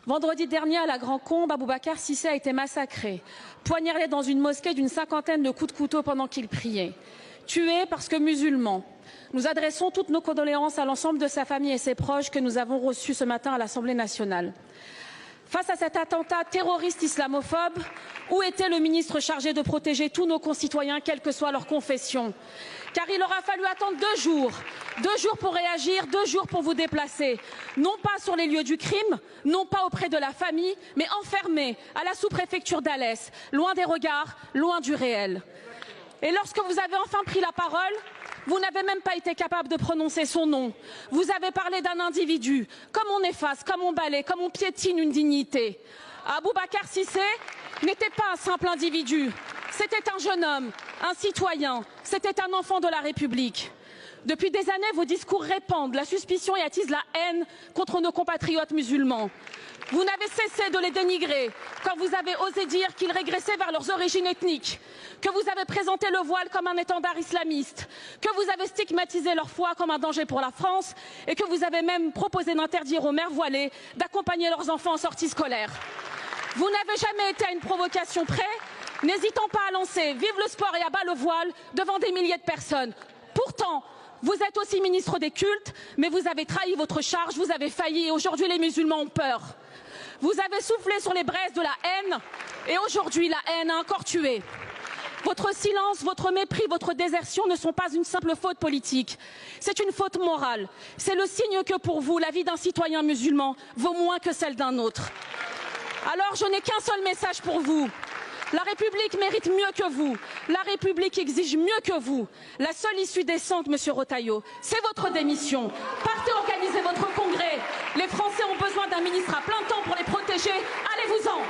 Vendredi dernier, à la Grand-Combe, Boubacar Cissé a été massacré, poignardé dans une mosquée d'une cinquantaine de coups de couteau pendant qu'il priait. Tué parce que musulman. Nous adressons toutes nos condoléances à l'ensemble de sa famille et ses proches que nous avons reçus ce matin à l'Assemblée nationale. Face à cet attentat terroriste islamophobe, où était le ministre chargé de protéger tous nos concitoyens, quelle que soit leur confession? Car il aura fallu attendre 2 jours pour réagir, 2 jours pour vous déplacer, non pas sur les lieux du crime, non pas auprès de la famille, mais enfermés à la sous-préfecture d'Alès, loin des regards, loin du réel. Et lorsque vous avez enfin pris la parole, vous n'avez même pas été capable de prononcer son nom. Vous avez parlé d'un individu, comme on efface, comme on balaie, comme on piétine une dignité. Boubacar Cissé n'était pas un simple individu, c'était un jeune homme, un citoyen, c'était un enfant de la République. Depuis des années, vos discours répandent la suspicion et attisent la haine contre nos compatriotes musulmans. Vous n'avez cessé de les dénigrer quand vous avez osé dire qu'ils régressaient vers leurs origines ethniques, que vous avez présenté le voile comme un étendard islamiste, que vous avez stigmatisé leur foi comme un danger pour la France et que vous avez même proposé d'interdire aux mères voilées d'accompagner leurs enfants en sortie scolaire. Vous n'avez jamais été à une provocation près, n'hésitant pas à lancer « Vive le sport et à bas le voile » devant des milliers de personnes. Pourtant, vous êtes aussi ministre des cultes, mais vous avez trahi votre charge, vous avez failli et aujourd'hui les musulmans ont peur. Vous avez soufflé sur les braises de la haine et aujourd'hui la haine a encore tué. Votre silence, votre mépris, votre désertion ne sont pas une simple faute politique. C'est une faute morale. C'est le signe que pour vous, la vie d'un citoyen musulman vaut moins que celle d'un autre. Alors je n'ai qu'un seul message pour vous. La République mérite mieux que vous. La République exige mieux que vous. La seule issue décente, Monsieur Retailleau, c'est votre démission. Partez organiser votre congrès. Les Français ont besoin d'un ministre à plein temps pour les protéger. Allez-vous-en.